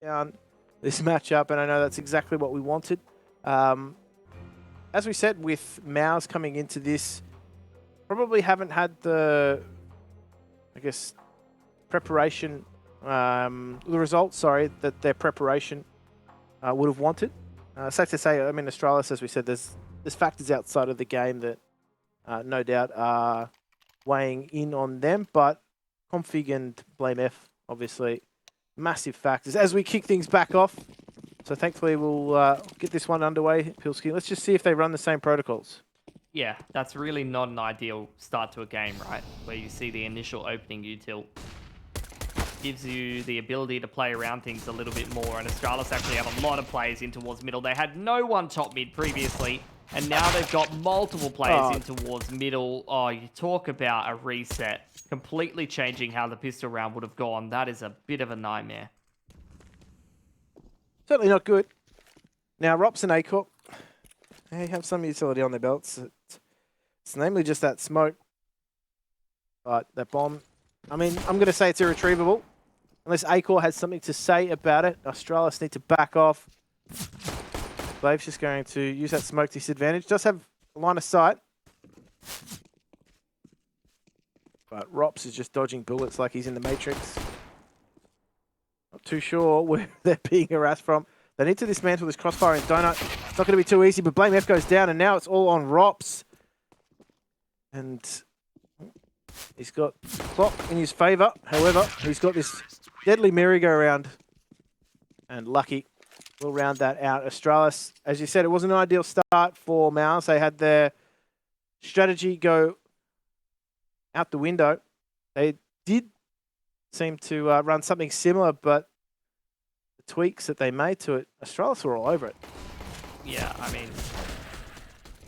down this matchup, and I know that's exactly what we wanted. As we said, with Mouse coming into this, probably haven't had the, I guess, preparation, the results, sorry, that their preparation would have wanted. Safe to say, I mean, Astralis, as we said, there's factors outside of the game that no doubt are weighing in on them, but Config and blameF, obviously, massive factors. As we kick things back off, so thankfully we'll get this one underway, Pilski. Let's just see if they run the same protocols. Yeah, that's really not an ideal start to a game, right? Where you see the initial opening util. Gives you the ability to play around things a little bit more, and Astralis actually have a lot of players in towards middle. They had no one top mid previously, and now they've got multiple players in towards middle. Oh, you talk about a reset. Completely changing how the pistol round would have gone. That is a bit of a nightmare. Certainly not good. Now, Rops and Acorp, they have some utility on their belts. It's namely just that smoke. But that bomb, I mean, I'm going to say it's irretrievable. Unless Acor has something to say about it. Astralis need to back off. Blave's just going to use that smoke disadvantage. Does have a line of sight. But Rops is just dodging bullets like he's in the Matrix. Not too sure where they're being harassed from. They need to dismantle this crossfire in Donut. It's not going to be too easy, but blameF goes down, and now it's all on Rops. And he's got clock in his favour. However, he's got this deadly merry-go-round. And Lucky will round that out. Astralis, as you said, it wasn't an ideal start for Mouse. They had their strategy go out the window. They did seem to run something similar, but the tweaks that they made to it, Astralis were all over it. Yeah, I mean,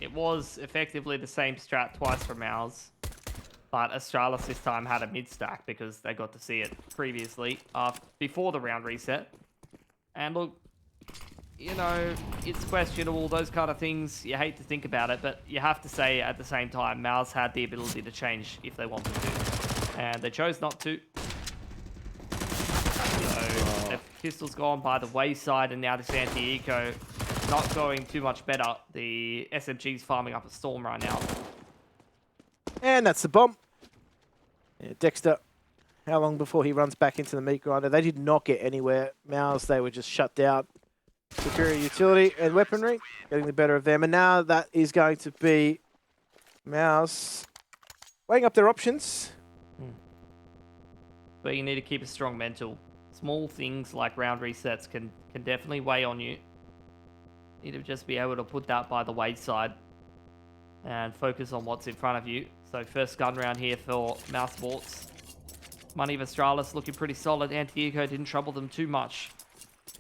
it was effectively the same strat twice for Mouse. But Astralis this time had a mid-stack because they got to see it previously, before the round reset. And look, you know, it's questionable, those kind of things. You hate to think about it, but you have to say at the same time, Mouse had the ability to change if they wanted to. And they chose not to. So, the pistol's gone by the wayside, and now this anti-eco not going too much better. The SMG's farming up a storm right now. And that's the bomb. Yeah, Dexter, how long before he runs back into the meat grinder? They did not get anywhere. Mouse, they were just shut down. Superior utility and weaponry, getting the better of them. And now that is going to be Mouse weighing up their options. But you need to keep a strong mental. Small things like round resets can definitely weigh on you. You need to just be able to put that by the wayside and focus on what's in front of you. So first gun round here for mousesports. Money of Astralis looking pretty solid. Anti-eco didn't trouble them too much.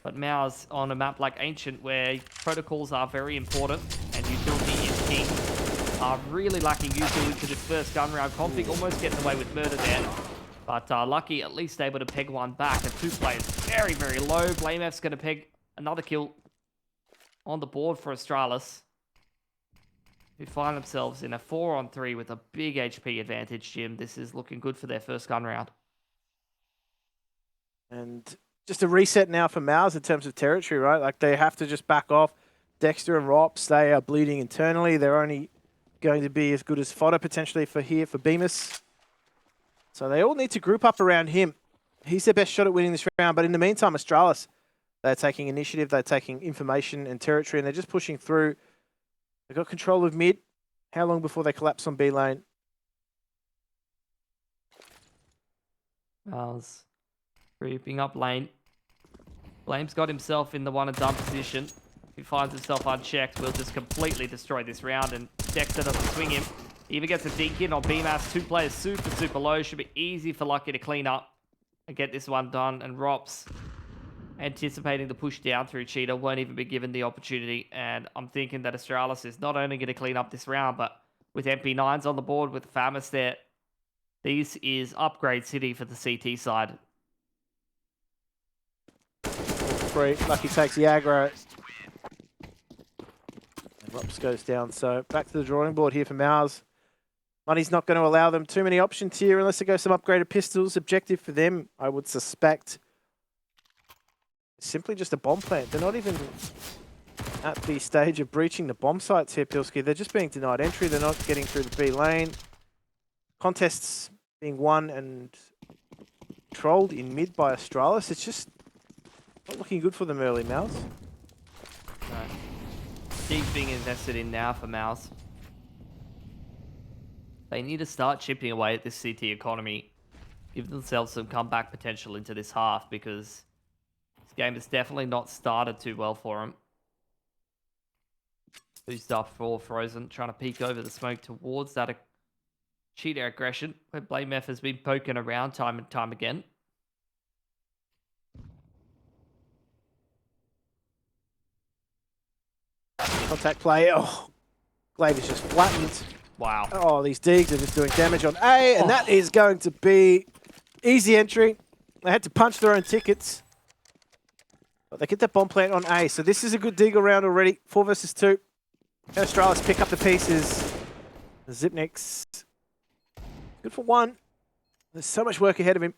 But Mouse on a map like Ancient, where protocols are very important and utility is king, are really lacking utility to this first gun round. Config almost getting away with murder there. But Lucky at least able to peg one back. And two players very, very low. blameF's going to peg another kill on the board for Astralis, who find themselves in a 4-on-3 with a big HP advantage, Jim. This is looking good for their first gun round. And just a reset now for Mouse in terms of territory, right? Like, they have to just back off. Dexter and Rops, they are bleeding internally. They're only going to be as good as fodder potentially for Bemis. So they all need to group up around him. He's their best shot at winning this round. But in the meantime, Astralis, they're taking initiative, they're taking information and territory, and they're just pushing through. They've got control of mid. How long before they collapse on B lane? Miles creeping up lane. blame's got himself in the one and done position. If he finds himself unchecked, we'll just completely destroy this round, and Dexter doesn't swing him. He even gets a dink in on BMAS. Two players super, super low. Should be easy for Lucky to clean up and get this one done. And Rops, anticipating the push down through Cheetah, won't even be given the opportunity. And I'm thinking that Astralis is not only going to clean up this round, but with MP9s on the board, with Famis there, this is upgrade city for the CT side. Free. Lucky takes the aggro. And Rops goes down. So back to the drawing board here for Mouse. Money's not going to allow them too many options here unless they go some upgraded pistols. Objective for them, I would suspect, simply just a bomb plant. They're not even at the stage of breaching the bomb sites here, Pilski. They're just being denied entry. They're not getting through the B lane. Contests being won and controlled in mid by Astralis. It's just not looking good for them early, Mouse. No. Deep being invested in now for Mouse. They need to start chipping away at this CT economy. Give themselves some comeback potential into this half, because this game has definitely not started too well for them. Boost up for Frozen, trying to peek over the smoke towards that cheater aggression, where blameF has been poking around time and time again. Contact play. Oh, Glaive is just flattened. Wow. Oh, these digs are just doing damage on A, and that is going to be easy entry. They had to punch their own tickets. But they get that bomb plant on A, so this is a good dig around already. 4 versus 2. Can Astralis pick up the pieces? Zipnik's good for 1. There's so much work ahead of him.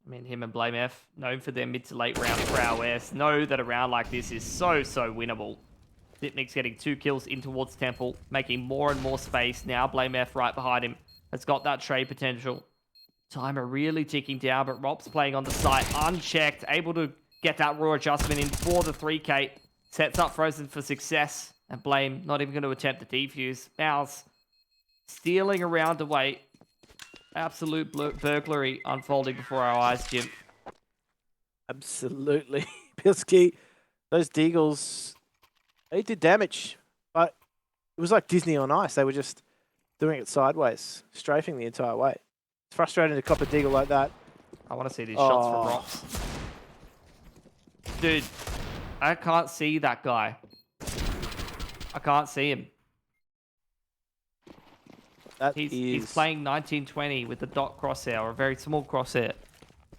I mean, him and blameF, known for their mid to late round prowess, know that a round like this is so winnable. Zipnik's getting 2 kills in towards Temple, making more and more space. Now blameF right behind him has got that trade potential. Timer really ticking down, but Rob's playing on the site, unchecked, able to get that raw adjustment in for the 3K. Sets up Frozen for success, and Blame not even going to attempt the defuse. Mouse stealing around away. Absolute burglary unfolding before our eyes, Jim. Absolutely. Pilski, those Deagles, they did damage, but it was like Disney on ice. They were just doing it sideways, strafing the entire way. It's frustrating to cop a Deagle like that. I want to see these shots from Rops. Dude, I can't see that guy. I can't see him. He's playing 1920 with the dot crosshair, or a very small crosshair.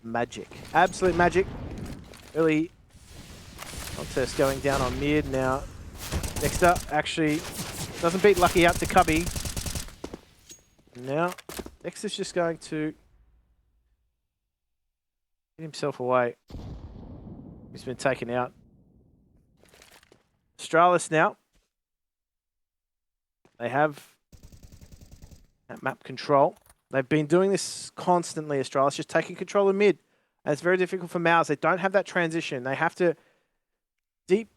Magic. Absolute magic. Early contest going down on mid now. Next up, actually, doesn't beat Lucky out to Cubby. Now, Dexter's just going to get himself away. He's been taken out. Astralis now. They have that map control. They've been doing this constantly, Astralis, just taking control of mid. And it's very difficult for Mouse. They don't have that transition. They have to deep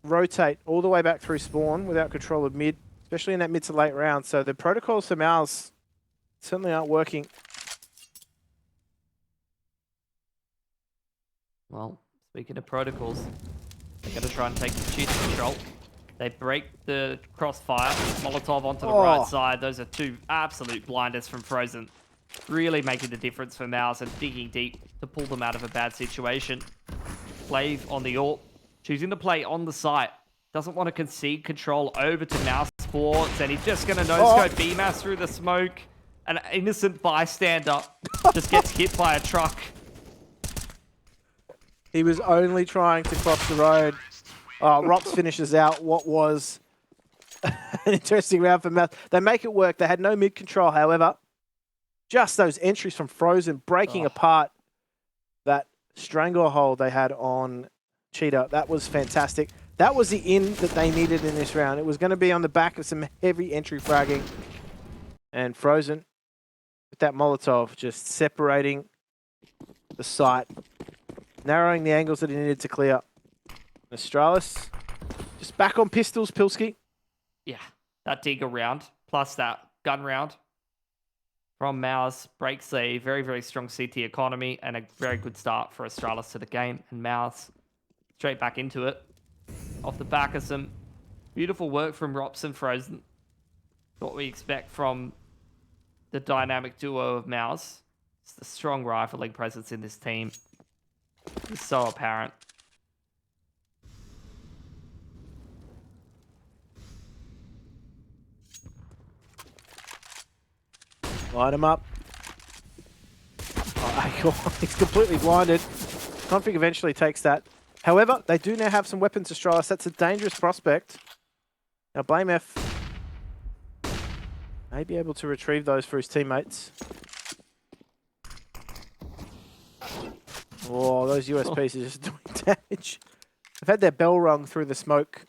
rotate all the way back through spawn without control of mid, especially in that mid to late round. So the protocols for Mouse certainly aren't working. Well, speaking of protocols, they're going to try and take the cheater control. They break the crossfire, Molotov onto the right side. Those are 2 absolute blinders from Frozen. Really making the difference for Mouse and digging deep to pull them out of a bad situation. Glaive on the AWP, choosing to play on the site. Doesn't want to concede control over to mousesports, and he's just going to no-scope BMAS through the smoke. An innocent bystander just gets hit by a truck. He was only trying to cross the road. Rops finishes out what was an interesting round for Mouse. They make it work. They had no mid control, however. Just those entries from Frozen breaking apart that stranglehold they had on Cheetah. That was fantastic. That was the in that they needed in this round. It was going to be on the back of some heavy entry fragging. And Frozen, with that Molotov, just separating the site, narrowing the angles that he needed to clear. Astralis, just back on pistols, Pilski. Yeah, that Digger round, plus that gun round from Mouse breaks a very strong CT economy and a very good start for Astralis to the game. And Mouse straight back into it. Off the back of some beautiful work from Rops and Frozen. What we expect from the dynamic duo of Mouse. It's the strong rifling presence in this team. It's so apparent. Light him up. He's completely blinded. Config eventually takes that. However, they do now have some weapons, Astralis. That's a dangerous prospect. Now, blameF may be able to retrieve those for his teammates. Oh, those USPs are just doing damage. They've had their bell rung through the smoke.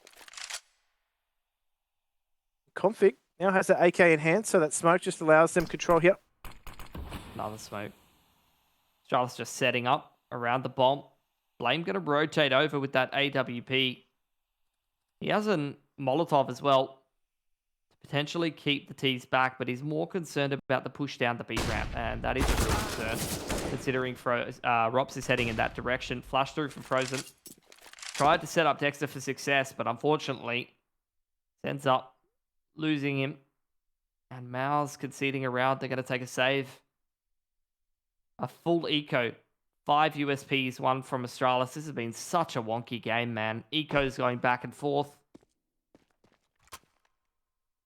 Config now has the AK in hand, so that smoke just allows them control here. Another smoke. Astralis just setting up around the bomb. Blame going to rotate over with that AWP. He has a Molotov as well to potentially keep the T's back, but he's more concerned about the push down the B ramp, and that is a real concern considering Rops is heading in that direction. Flash through from Frozen. Tried to set up Dexter for success, but unfortunately ends up losing him. And Mouse conceding around. They're going to take a save. A full eco. 5 USPs, 1 from Astralis. This has been such a wonky game, man. Eco's going back and forth.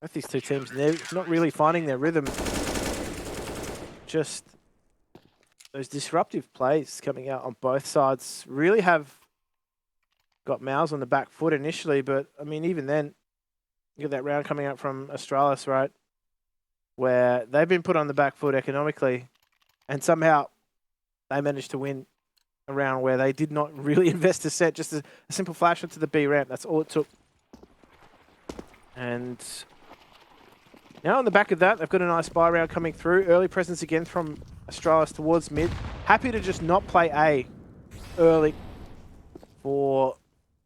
Both these two teams, they're not really finding their rhythm. Just those disruptive plays coming out on both sides really have got Mouse on the back foot initially, but I mean, even then, you get that round coming out from Astralis, right? Where they've been put on the back foot economically, and somehow they managed to win a round where they did not really invest a set, just a simple flash into the B ramp. That's all it took. And now on the back of that, they've got a nice buy round coming through. Early presence again from Astralis towards mid. Happy to just not play A early for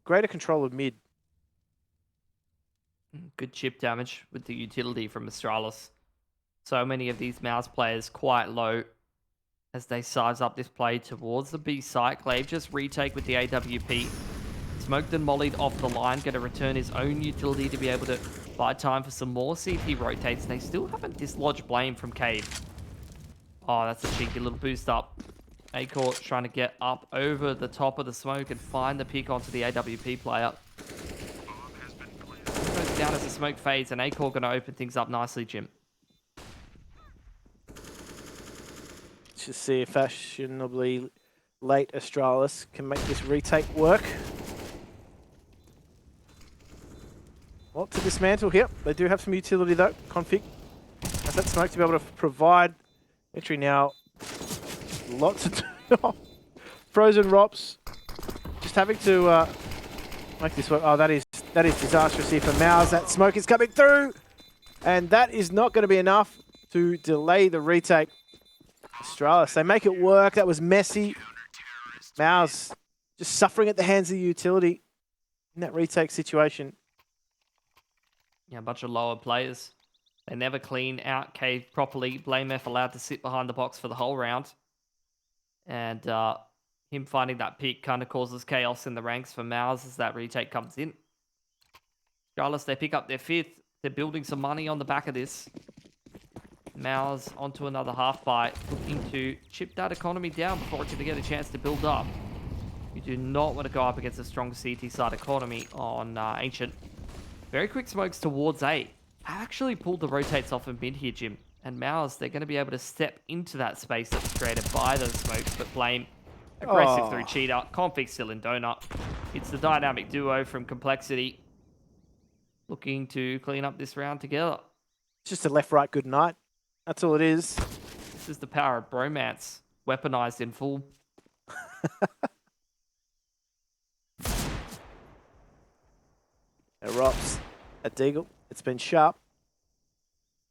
greater control of mid. Good chip damage with the utility from Astralis. So many of these Mouse players quite low as they size up this play towards the B site. Glaive just retake with the AWP. Smoked and mollied off the line. Going to return his own utility to be able to buy time for some more CT rotates. They still haven't dislodged Blame from Cave. Oh, that's a cheeky little boost up. Acor trying to get up over the top of the smoke and find the pick onto the AWP player. Goes down as the smoke fades, and Acor going to open things up nicely, Jim. Let's just see if fashionably late Astralis can make this retake work. Well, to dismantle here. They do have some utility though. Config has that smoke to be able to provide entry now. Lots of Frozen Rops just having to make this work. Oh, that is disastrous here for Mouse. That smoke is coming through, and that is not going to be enough to delay the retake. Astralis, they make it work. That was messy. Mouse just suffering at the hands of the utility in that retake situation. Yeah, a bunch of lower players. They never clean out Cave properly. blameF allowed to sit behind the box for the whole round. And him finding that pick kind of causes chaos in the ranks for Mouse as that retake comes in. Astralis, they pick up their 5th. They're building some money on the back of this. Mouse onto another half buy, looking to chip that economy down before it can get a chance to build up. You do not want to go up against a strong CT side economy on Ancient. Very quick smokes towards A. I actually pulled the rotates off of mid here, Jim. And Mouse, they're going to be able to step into that space that's created by those smokes, but Blame aggressive through Cheetah. Config still in Donut. It's the dynamic duo from Complexity looking to clean up this round together. It's just a left-right good night. That's all it is. This is the power of bromance, weaponized in full. Rops at Deagle. It's been sharp.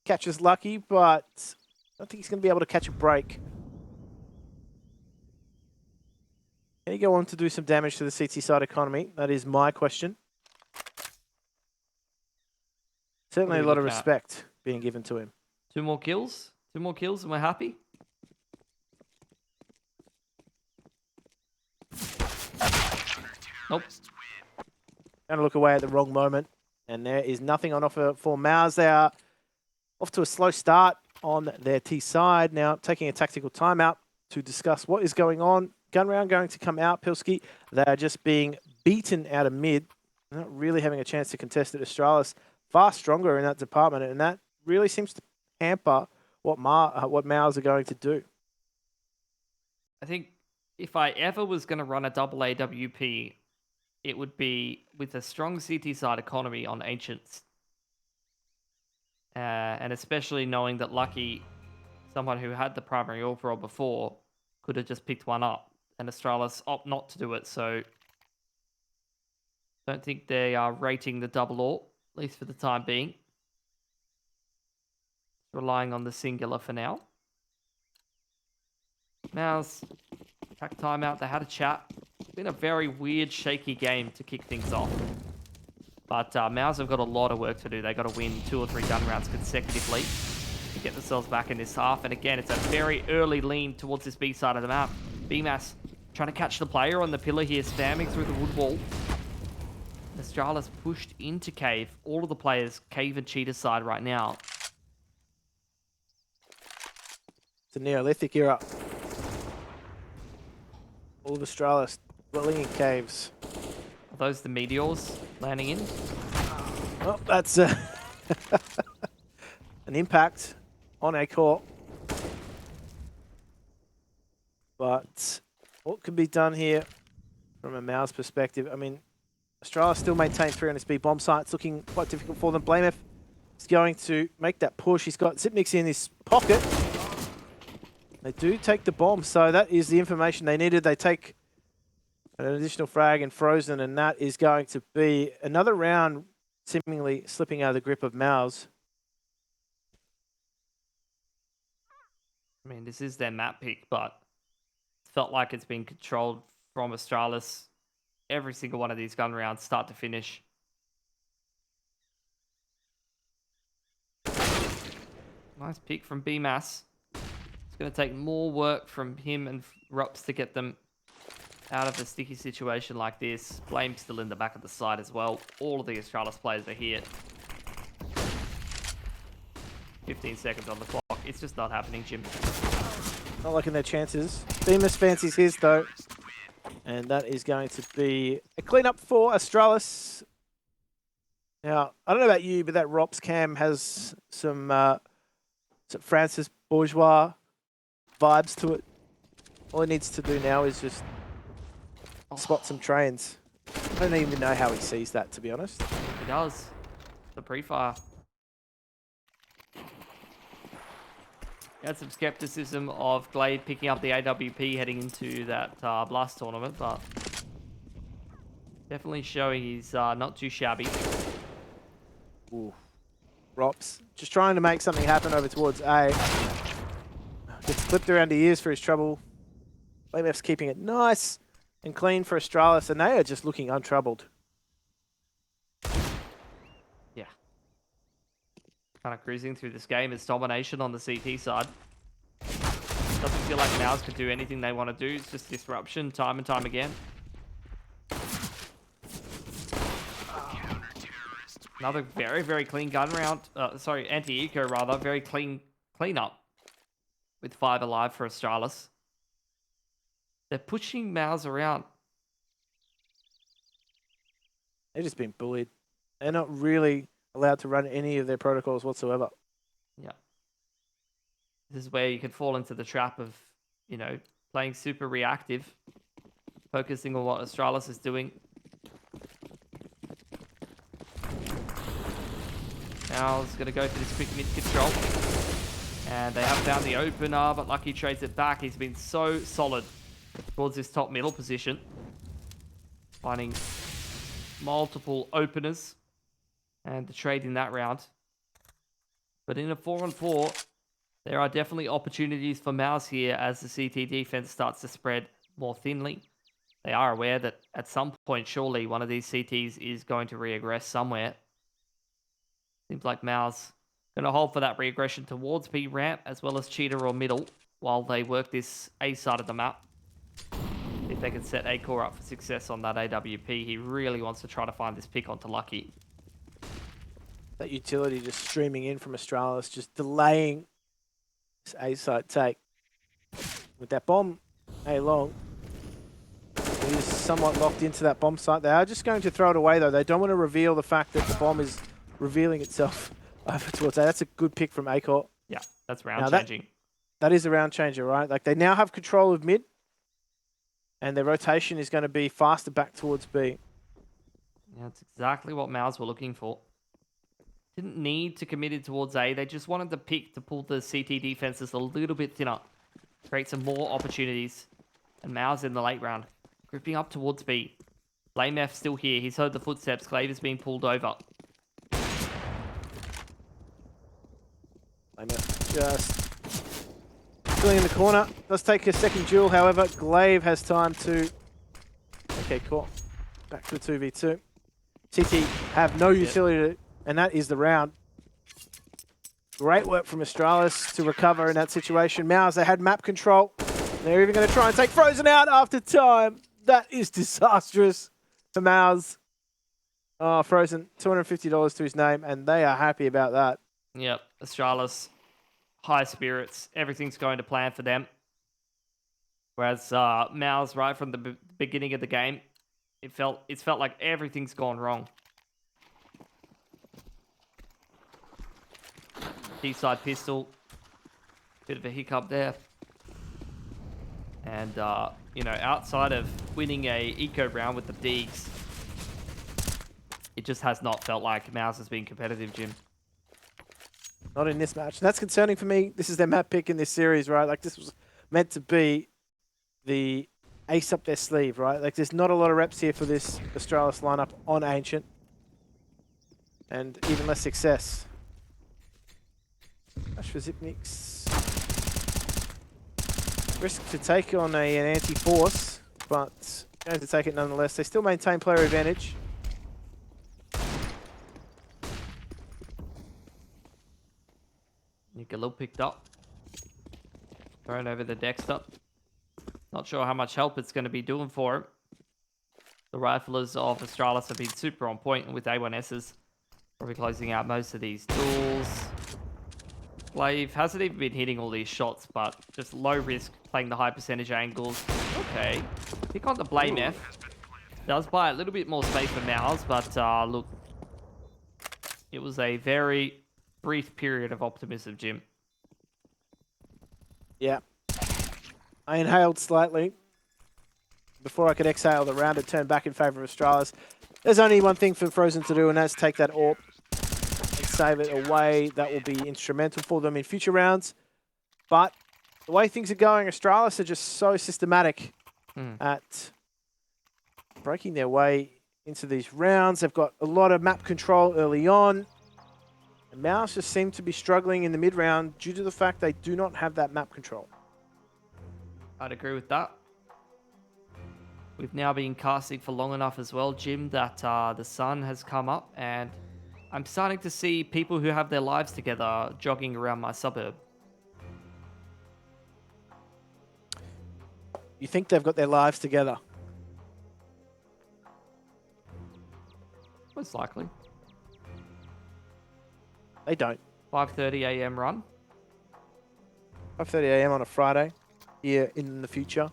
Catches lucky, but I don't think he's going to be able to catch a break. Can he go on to do some damage to the CT side economy? That is my question. Certainly a lot of respect being given to him. 2 more kills. 2 more kills and we're happy. Nope. Going to look away at the wrong moment. And there is nothing on offer for Mouse. They are off to a slow start on their T side. Now taking a tactical timeout to discuss what is going on. Gun round going to come out, Pilski. They are just being beaten out of mid. They're not really having a chance to contest it. Astralis far stronger in that department, and that really seems to hamper what Mouse are going to do. I think if I ever was going to run a double AWP, it would be with a strong CT side economy on Ancients. And especially knowing that Lucky, someone who had the primary overall before, could have just picked one up. and Astralis opt not to do it, so don't think they are rating the double AWP, at least for the time being. Relying on the singular for now. Mouse, attack timeout, they had a chat. It's been a very weird, shaky game to kick things off. But Mouse have got a lot of work to do. They've got to win 2 or 3 gun rounds consecutively to get themselves back in this half. And again, it's a very early lean towards this B side of the map. BMAS trying to catch the player on the pillar here, spamming through the wood wall. Astralis pushed into cave. All of the players cave and cheetah side right now. It's a Neolithic era. All of Astralis dwelling in caves. Are those the meteors landing in? Oh, that's an impact on a core. But what can be done here from a Mouse perspective? I mean, Astralis still maintain 3 on his B bomb site. It's looking quite difficult for them. blameF is going to make that push. He's got Zipnix in his pocket. They do take the bomb, so that is the information they needed. They take an additional frag and Frozen, and that is going to be another round seemingly slipping out of the grip of Mouse. I mean, this is their map pick, but it felt like it's been controlled from Astralis every single one of these gun rounds, start to finish. Nice pick from BMAS. It's going to take more work from him and Rups to get them out of a sticky situation like this. Blame still in the back of the side as well. All of the Astralis players are here. 15 seconds on the clock. It's just not happening, Jim. Not liking their chances. BMAS fancies his though. And that is going to be a cleanup for Astralis. Now, I don't know about you, but that Rops cam has some Francis Bourgeois vibes to it. All he needs to do now is just spot some trains. I don't even know how he sees that, to be honest. He does. The pre-fire. Had some skepticism of Glade picking up the AWP heading into that Blast tournament, but definitely showing he's not too shabby. Ooh. Rops just trying to make something happen over towards A. Gets flipped around the ears for his trouble. blameF's keeping it nice and clean for Astralis, and they are just looking untroubled. Yeah. Kind of cruising through this game. It's domination on the CT side. Doesn't feel like Mouse can do anything they want to do. It's just disruption time and time again. Another very, very clean gun round. Sorry, anti-eco rather. Very clean up with 5 alive for Astralis. They're pushing Mouse around. They've just been bullied. They're not really allowed to run any of their protocols whatsoever. Yeah. This is where you could fall into the trap of, you know, playing super reactive, focusing on what Astralis is doing. Now he's going to go for this quick mid control. And they have found the opener, but Lucky trades it back. He's been so solid towards this top middle position. Finding multiple openers and the trade in that round. But in a 4-on-4, there are definitely opportunities for Mouse here as the CT defense starts to spread more thinly. They are aware that at some point, surely one of these CTs is going to reaggress somewhere. Seems like Mouse going to hold for that reaggression towards B ramp as well as Cheetah or middle while they work this A side of the map. If they can set A core up for success on that AWP, he really wants to try to find this pick onto Lucky. That utility just streaming in from Astralis, just delaying this A side take. With that bomb A long, he's somewhat locked into that bomb site. They are just going to throw it away though. They don't want to reveal the fact that the bomb is revealing itself over towards A. That's a good pick from A-Core. Yeah, that's round changing. That is a round changer, right? Like they now have control of mid, and their rotation is going to be faster back towards B. Yeah, that's exactly what Mouse were looking for. Didn't need to commit it towards A. They just wanted the pick to pull the CT defenses a little bit thinner. Create some more opportunities And Mao's in the late round. Gripping up towards B. blameF still here. He's heard the footsteps. Clave is being pulled over. blameF just filling in the corner. Does take a second duel, however. Glaive has time to... Okay, cool. Back to the 2v2. TT have no utility, and that is the round. Great work from Astralis to recover in that situation. Mouse, they had map control. They're even going to try and take Frozen out after time. That is disastrous for Mouse. Oh, Frozen, $250 to his name, and they are happy about that. Yep, Astralis, high spirits. Everything's going to plan for them. Whereas Mouse, right from the beginning of the game, it's felt like everything's gone wrong. Deep side pistol, bit of a hiccup there. And, you know, outside of winning a eco round with the Deegs, it just has not felt like Mouse has been competitive, Jim. Not in this match. That's concerning for me. This is their map pick in this series, right? Like, this was meant to be the ace up their sleeve, right? Like, there's not a lot of reps here for this Astralis lineup on Ancient. And even less success. Flash for Zipnix. Risk to take on an anti-force, but going to take it nonetheless. They still maintain player advantage. Nicolò picked up. Thrown over the Dexter. Not sure how much help it's going to be doing for him. The riflers of Astralis have been super on point with A1Ss. Probably closing out most of these duels. Glaive hasn't even been hitting all these shots, but just low risk, playing the high percentage angles. Okay. Pick on the blameF. Does buy a little bit more space for Mouse, but look. It was a very brief period of optimism, Jim. Yeah. I inhaled slightly before I could exhale the round. It turned back in favor of Astralis. There's only one thing for Frozen to do, and that's take that AWP and save it away. That will be instrumental for them in future rounds. But the way things are going, Astralis are just so systematic at breaking their way into these rounds. They've got a lot of map control early on. And Mouse just seem to be struggling in the mid-round due to the fact they do not have that map control. I'd agree with that. We've now been casting for long enough as well, Jim, that the sun has come up, and I'm starting to see people who have their lives together jogging around my suburb. You think they've got their lives together? Most likely. They don't. 5:30 a.m. run. 5:30 a.m. on a Friday here in the future.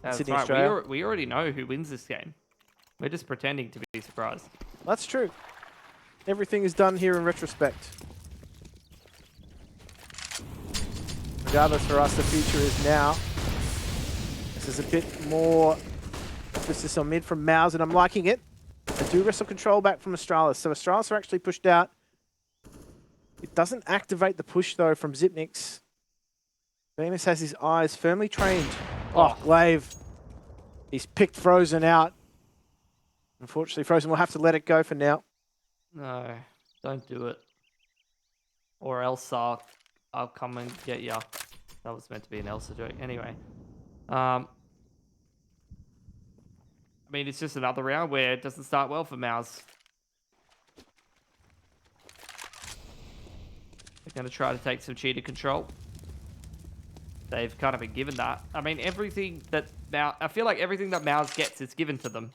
That's Sydney, right. Australia. We already know who wins this game. We're just pretending to be surprised. That's true. Everything is done here in retrospect. Regardless, for us, the future is now. This is a bit more emphasis on mid from Mouse, and I'm liking it. They do wrestle control back from Astralis. So Astralis are actually pushed out. It doesn't activate the push, though, from Zipnix. Venus has his eyes firmly trained. Oh, Glaive. He's picked Frozen out. Unfortunately, Frozen will have to let it go for now. No, don't do it. Or else I'll come and get ya. That was meant to be an Elsa joke. Anyway. I mean, it's just another round where it doesn't start well for Mouse. They're going to try to take some cheater control. They've kind of been given that. I mean, everything that I feel like everything that Mouse gets is given to them.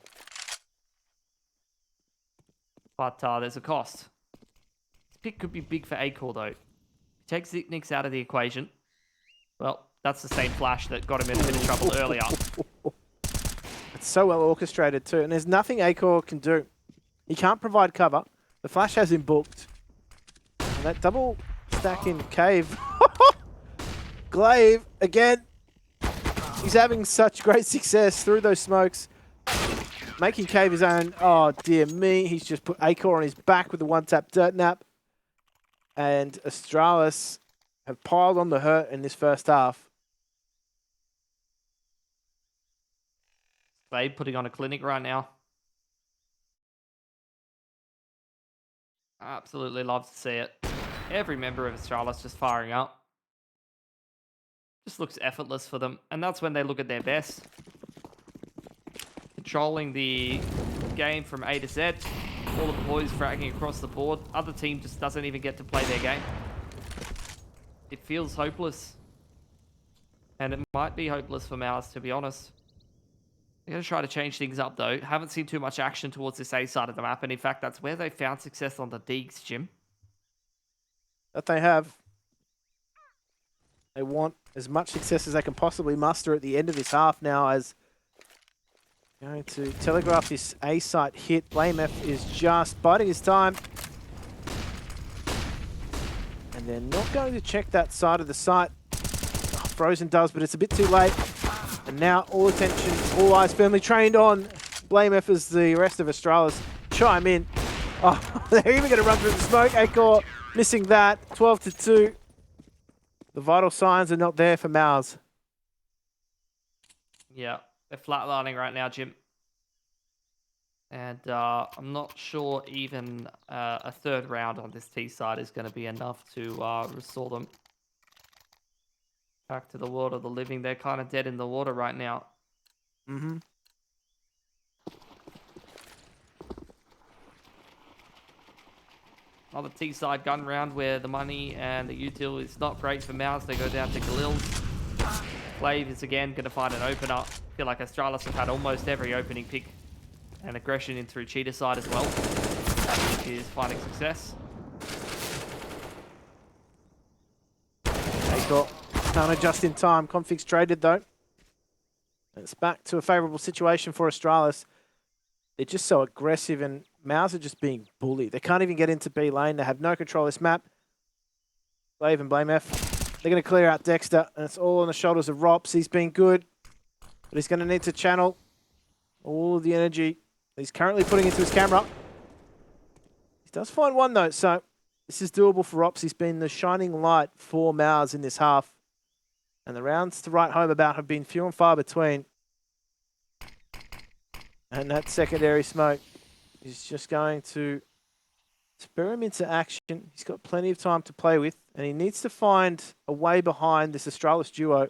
But there's a cost. This pick could be big for Acor, though. Take Zipnix out of the equation. Well, that's the same flash that got him in a bit of trouble earlier. It's so well orchestrated, too. And there's nothing Acor can do. He can't provide cover. The flash has him booked. And that double stack in Cave. Glaive, again. He's having such great success through those smokes. Making Cave his own. Oh, dear me. He's just put Acor on his back with the one-tap dirt nap. And Astralis have piled on the hurt in this first half. Babe putting on a clinic right now. Absolutely love to see it. Every member of Astralis just firing up. Just looks effortless for them. And that's when they look at their best. Controlling the game from A to Z. All of the boys fragging across the board. Other team just doesn't even get to play their game. It feels hopeless. And it might be hopeless for Mouse, to be honest. They're going to try to change things up, though. Haven't seen too much action towards this A side of the map. And in fact, that's where they found success on the Deegs, Jim. That they have. They want as much success as they can possibly muster at the end of this half now, as going to telegraph this A site hit. blameF is just biding his time. And they're not going to check that side of the site. Oh, Frozen does, but it's a bit too late. And now all attention, all eyes firmly trained on blameF as the rest of Astralis chime in. Oh, they're even going to run through the smoke. Acor missing that. 12-2. The vital signs are not there for Mouse. Yeah, they're flatlining right now, Jim. And I'm not sure even a third round on this T side is going to be enough to restore them back to the world of the living. They're kind of dead in the water right now. Mm-hmm. Another T side gun round where the money and the util is not great for Mouse. They go down to Galil's. Glaive is again going to find an opener. I feel like Astralis have had almost every opening pick and aggression in through cheetah side as well. Is finding success. Acor kind of just in time. Configs traded though. And it's back to a favourable situation for Astralis. They're just so aggressive, and Mouse are just being bullied. They can't even get into B lane. They have no control of this map. Glaive and blameF. They're going to clear out Dexter, and it's all on the shoulders of Rops. He's been good, but he's going to need to channel all of the energy he's currently putting into his camera. He does find one though, so this is doable for Rops. He's been the shining light for Mouse in this half. And the rounds to write home about have been few and far between. And that secondary smoke is just going to spur him into action. He's got plenty of time to play with, and he needs to find a way behind this Astralis duo.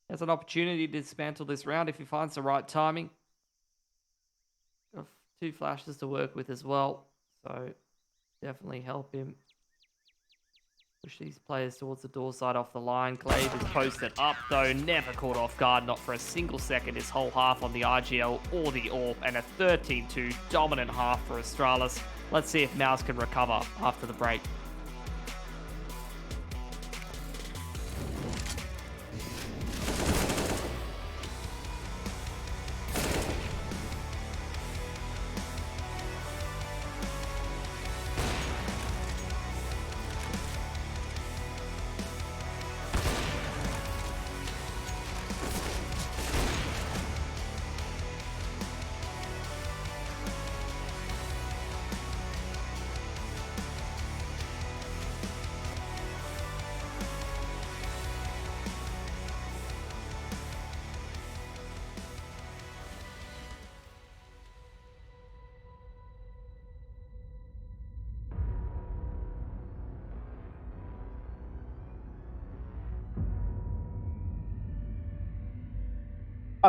There's an opportunity to dismantle this round if he finds the right timing. Got 2 flashes to work with as well, so definitely help him push these players towards the door side off the line. Glaive is posted up though, never caught off guard, not for a single second his whole half on the RGL or the AWP, and a 13-2 dominant half for Astralis. Let's see if Mouse can recover after the break.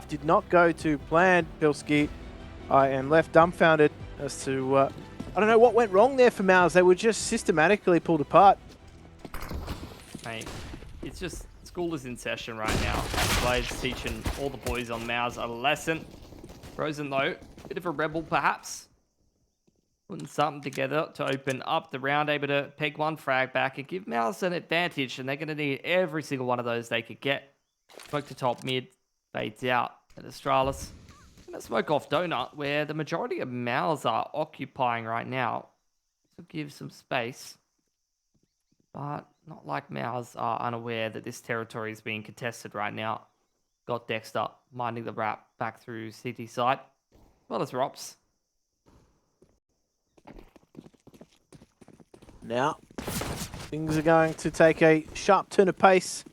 Did not go to plan, Pilski. I am left dumbfounded as to, I don't know what went wrong there for Mouse. They were just systematically pulled apart. Mate, it's just, school is in session right now. Glaive's teaching all the boys on Mouse a lesson. Frozen though, bit of a rebel perhaps. Putting something together to open up the round, able to peg one frag back and give Mouse an advantage, and they're going to need every single one of those they could get. Smoke to top mid, fades out at Astralis. Gonna smoke off Donut, where the majority of Mouse are occupying right now. To give some space. But not like Mouse are unaware that this territory is being contested right now. Got Dexter minding the wrap back through CT side. As well as Rops. Now, Things are going to take a sharp turn of pace.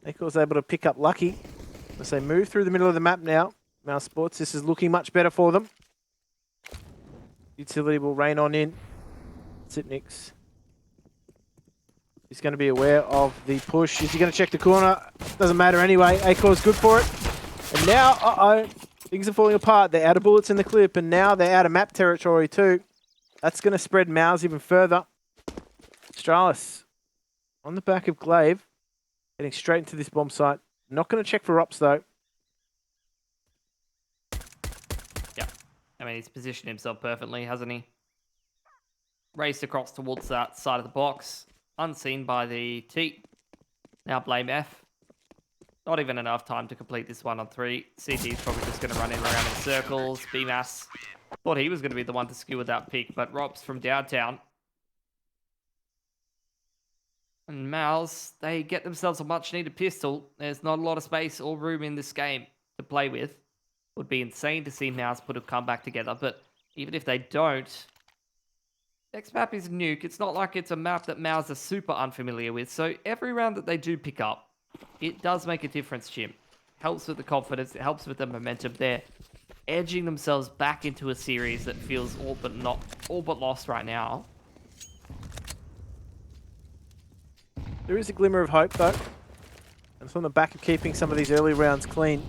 Acorn was able to pick up Lucky as they move through the middle of the map now. mousesports, this is looking much better for them. Utility will rain on in. Sipniks. He's going to be aware of the push. Is he going to check the corner? Doesn't matter anyway. Acorn's good for it. And now, things are falling apart. They're out of bullets in the clip, and now they're out of map territory too. That's going to spread Mouse even further. Astralis on the back of Glaive, heading straight into this bomb site. Not going to check for ops though. Yeah, I mean, he's positioned himself perfectly, hasn't he? Raced across towards that side of the box, unseen by the T. Now blameF. Not even enough time to complete this 1-on-3. CT's probably just going to run in around in circles. BMAS thought he was going to be the one to skewer that pick, but Robs from downtown. And Mouse, they get themselves a much-needed pistol. There's not a lot of space or room in this game to play with. It would be insane to see Mouse put a comeback together, but even if they don't, next map is Nuke. It's not like it's a map that Mouse are super unfamiliar with, so every round that they do pick up, it does make a difference, Jim. Helps with the confidence, it helps with the momentum. They're edging themselves back into a series that feels all but lost right now. There is a glimmer of hope though. And it's on the back of keeping some of these early rounds clean.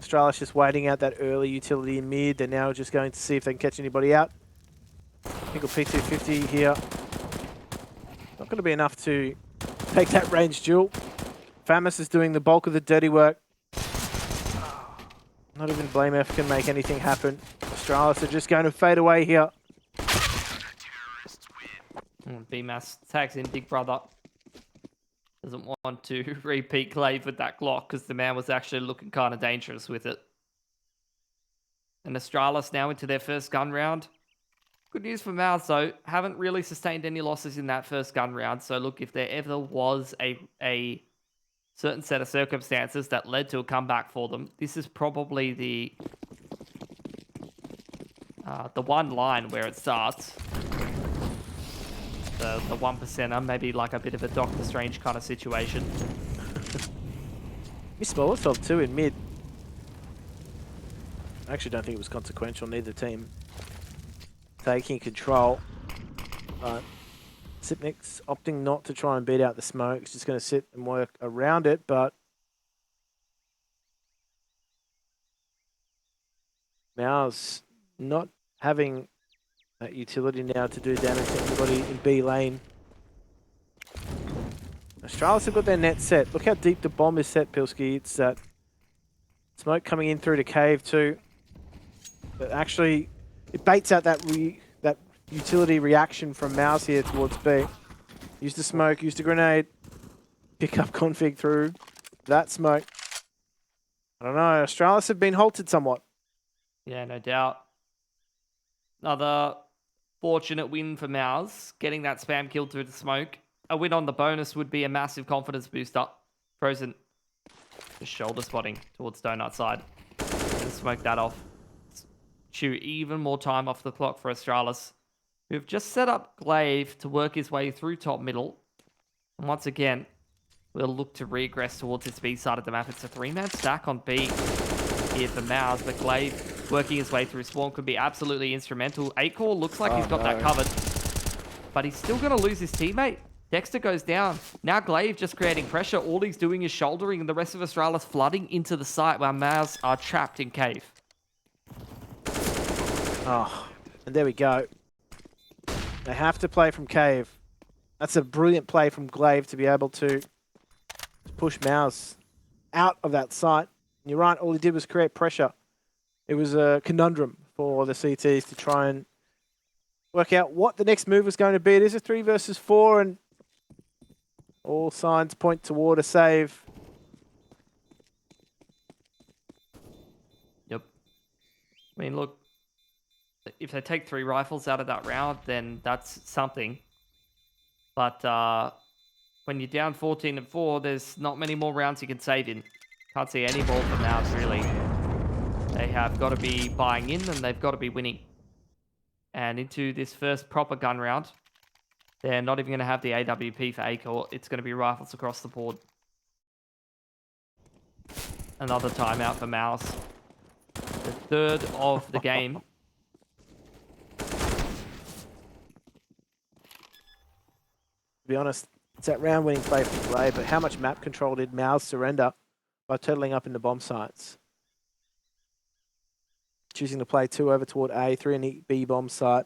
Astralis just waiting out that early utility in mid. They're now just going to see if they can catch anybody out. Single P250 here. Not going to be enough to take that range duel. Famus is doing the bulk of the dirty work. Not even blameF can make anything happen. Astralis are just going to fade away here. BMAS tags in Big Brother. Doesn't want to repeat Glaive with that Glock because the man was actually looking kind of dangerous with it. And Astralis now into their first gun round. Good news for Mouse though, haven't really sustained any losses in that first gun round. So look, if there ever was a certain set of circumstances that led to a comeback for them, this is probably the one line where it starts. The 1%er, maybe like a bit of a Doctor Strange kind of situation. Missed Molotov too in mid. I actually don't think it was consequential, neither team taking control. But Sipniks opting not to try and beat out the smoke. He's just going to sit and work around it, but Mouse not having that utility now to do damage to anybody in B lane. Astralis have got their net set. Look how deep the bomb is set, Pilski. It's that smoke coming in through the cave too. But actually, it baits out that utility reaction from Mouse here towards B. Use the smoke, use the grenade. Pick up config through that smoke. I don't know, Astralis have been halted somewhat. Yeah, no doubt. Another fortunate win for Mouse, getting that spam kill through the smoke. A win on the bonus would be a massive confidence booster. Frozen. Just shoulder spotting towards Donut side. And smoke that off. Chew even more time off the clock for Astralis, who've just set up Glaive to work his way through top middle. And once again, we'll look to regress towards its B side of the map. It's a 3-man stack on B here for Mouse, but Glaive working his way through spawn could be absolutely instrumental. 8-core looks like he's got that covered, but he's still going to lose his teammate. Dexter goes down. Now Glaive just creating pressure. All he's doing is shouldering, and the rest of Astralis flooding into the site where Mouse are trapped in cave. Oh, and there we go. They have to play from cave. That's a brilliant play from Glaive to be able to push Mouse out of that site. And you're right, all he did was create pressure. It was a conundrum for the CTs to try and work out what the next move was going to be. It is a 3 versus 4, and all signs point toward a save. Yep. I mean, look, if they take 3 rifles out of that round, then that's something. But when you're down 14-4, there's not many more rounds you can save in. Can't see any more from Mouse, really. They have got to be buying in, and they've got to be winning. And into this first proper gun round. They're not even going to have the AWP for A-Core. It's going to be rifles across the board. Another timeout for Mouse. The third of the game. To be honest, it's that round-winning play for Glade, but how much map control did Mouse surrender by turtling up in the bomb sites? Choosing to play 2 over toward A, 3 in the B bomb site.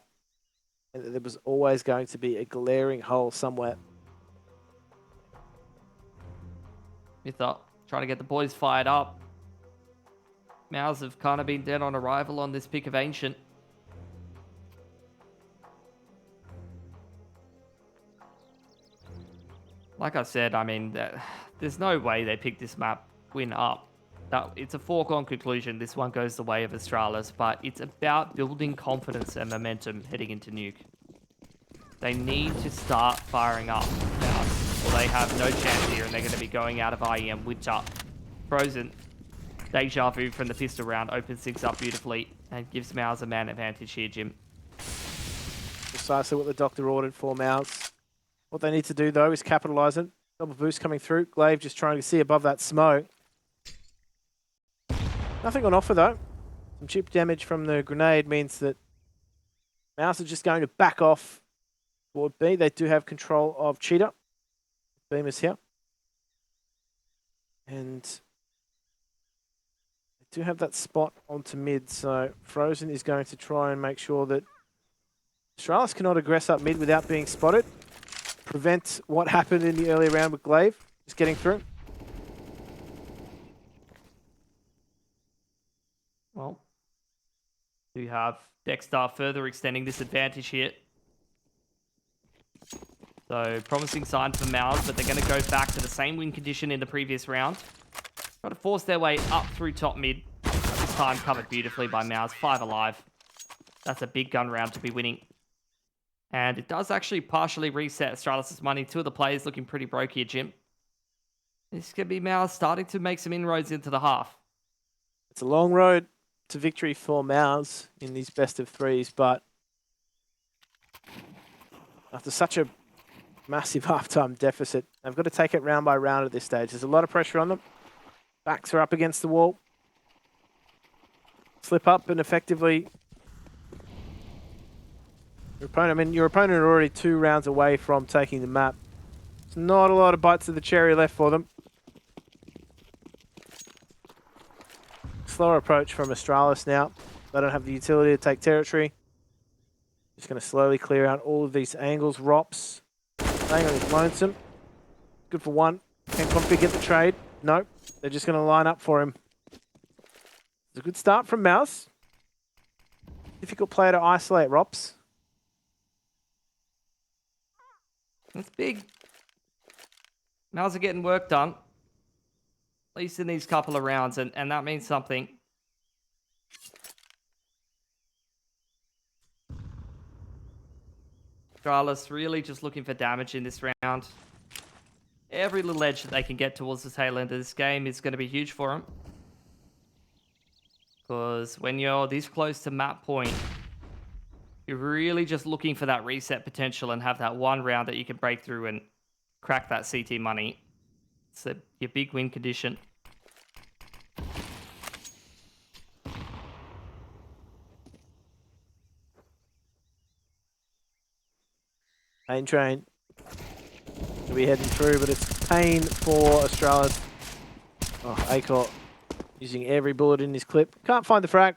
And there was always going to be a glaring hole somewhere. Mitha trying to get the boys fired up. Mouse have kind of been dead on arrival on this pick of Ancient. Like I said, I mean, there's no way they pick this map win up. It's a foregone conclusion. This one goes the way of Astralis, but it's about building confidence and momentum heading into Nuke. They need to start firing up now, or they have no chance here, and they're going to be going out of IEM Winter. Frozen. Deja vu from the pistol round opens things up beautifully and gives Mouse a man advantage here, Jim. Precisely what the doctor ordered for Mouse. What they need to do, though, is capitalise it. Double boost coming through. Glaive just trying to see above that smoke. Nothing on offer, though. Some chip damage from the grenade means that Mouse are just going to back off toward B. They do have control of Cheetah. Beam is here. And they do have that spot onto mid, so Frozen is going to try and make sure that Astralis cannot aggress up mid without being spotted. Prevent what happened in the earlier round with Glaive, just getting through. Well, we have Dexter further extending this advantage here. So, promising sign for Mouse, but they're going to go back to the same win condition in the previous round. Try to force their way up through top mid. This time covered beautifully by Mouse. 5 alive. That's a big gun round to be winning. And it does actually partially reset Astralis' money. 2 of the players looking pretty broke here, Jim. This could be Mouse starting to make some inroads into the half. It's a long road to victory for Mouse in these best of 3s, but after such a massive halftime deficit, they've got to take it round by round at this stage. There's a lot of pressure on them. Backs are up against the wall. Slip up and effectively your opponent are already 2 rounds away from taking the map. There's not a lot of bites of the cherry left for them. Slower approach from Astralis now. They don't have the utility to take territory. Just going to slowly clear out all of these angles. Rops staying on his lonesome. Good for 1. Can Config get the trade? Nope. They're just going to line up for him. It's a good start from Mouse. Difficult player to isolate, Rops. That's big. Mouse are getting work done. At least in these couple of rounds, and that means something. Astralis really just looking for damage in this round. Every little edge that they can get towards the tail end of this game is going to be huge for them. Because when you're this close to map point, you're really just looking for that reset potential and have that one round that you can break through and crack that CT money. It's your big win condition. Pain train. We'll be heading through, but it's pain for Astralis. Oh, Acor using every bullet in his clip. Can't find the frag.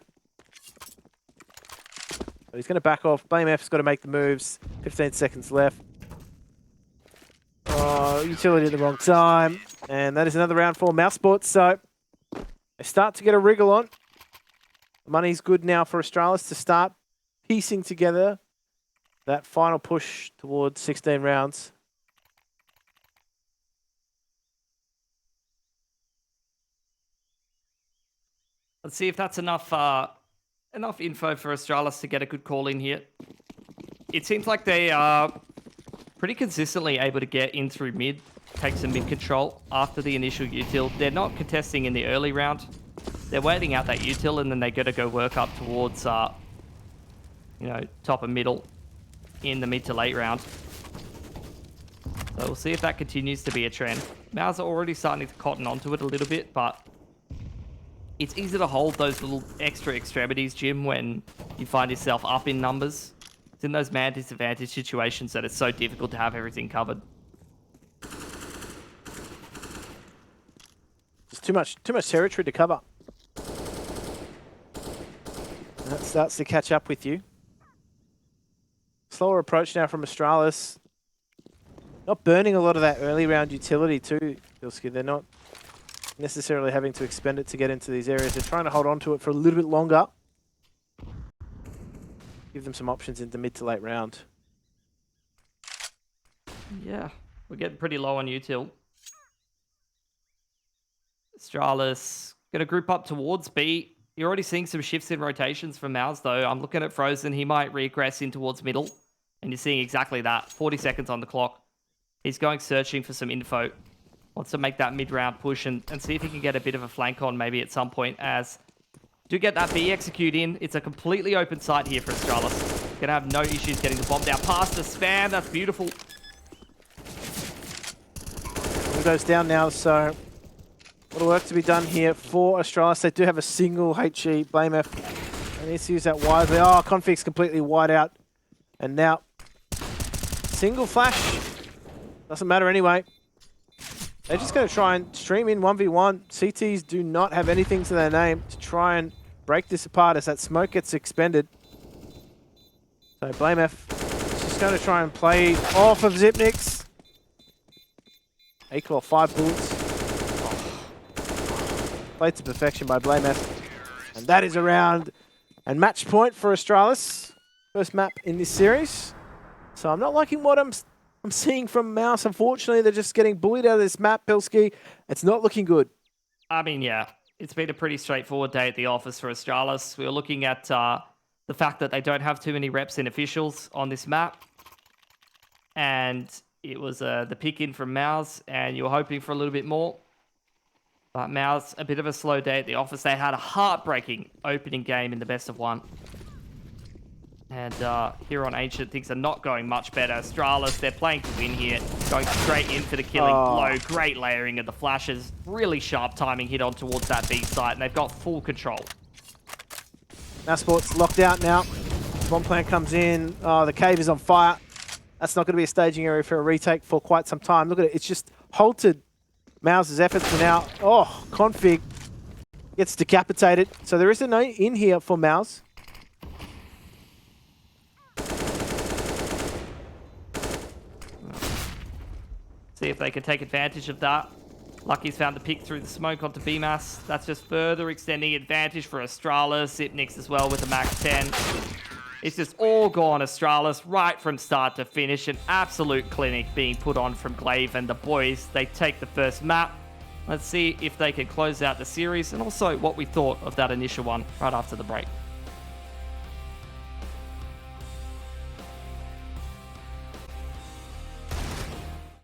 But he's going to back off. blameF's got to make the moves. 15 seconds left. Oh, utility at the wrong time. And that is another round for mousesports. So they start to get a wriggle on. The money's good now for Astralis to start piecing together that final push towards 16 rounds. Let's see if that's enough info for Astralis to get a good call in here. It seems like they are pretty consistently able to get in through mid, take some mid control after the initial util. They're not contesting in the early round. They're waiting out that util, and then they got to go work up towards, top and middle in the mid to late round. So we'll see if that continues to be a trend. Mouse are already starting to cotton onto it a little bit, but it's easy to hold those little extra extremities, Jim, when you find yourself up in numbers. It's in those man disadvantage situations that it's so difficult to have everything covered. Just too much territory to cover. And that starts to catch up with you. Slower approach now from Astralis. Not burning a lot of that early round utility too, Bilski. They're not necessarily having to expend it to get into these areas. They're trying to hold on to it for a little bit longer. Give them some options in the mid to late round. Yeah, we're getting pretty low on util. Astralis going to group up towards B. You're already seeing some shifts in rotations from Mouse, though. I'm looking at Frozen. He might regress in towards middle. And you're seeing exactly that. 40 seconds on the clock. He's going searching for some info. Wants to make that mid-round push and see if he can get a bit of a flank on maybe at some point, as do get that B execute in. It's a completely open site here for Astralis. Going to have no issues getting the bomb down past the span. That's beautiful. One goes down now, so a lot of work to be done here for Astralis. They do have a single HE blameF. They need to use that wisely. Oh, Config's completely wide out. And now, single flash. Doesn't matter anyway. They're just going to try and stream in 1v1. CTs do not have anything to their name to try and break this apart as that smoke gets expended. So blameF is just going to try and play off of Zipnix. Equal 5 bullets. Played to perfection by blameF. And that is a round and match point for Astralis. First map in this series. So I'm not liking what I'm seeing from Mouse. Unfortunately, they're just getting bullied out of this map, Pilski. It's not looking good. I mean, yeah, it's been a pretty straightforward day at the office for Astralis. We were looking at the fact that they don't have too many reps in officials on this map. And it was the pick in from Mouse, and you were hoping for a little bit more. But Mouse, a bit of a slow day at the office. They had a heartbreaking opening game in the best of one. And here on Ancient, things are not going much better. Astralis, they're playing to win here. Going straight in for the killing blow. Great layering of the flashes. Really sharp timing hit on towards that B site. And they've got full control. mousesports locked out now. Bomb plant comes in. Oh, the cave is on fire. That's not going to be a staging area for a retake for quite some time. Look at it. It's just halted Mouse's efforts for now. Oh, Config gets decapitated. So there is a note in here for Mouse. See if they can take advantage of that. Lucky's found the pick through the smoke onto BMAS. That's just further extending advantage for Astralis. Zipnix as well with a max 10. It's just all gone Astralis right from start to finish. An absolute clinic being put on from Glaive and the boys. They take the first map. Let's see if they can close out the series and also what we thought of that initial one right after the break.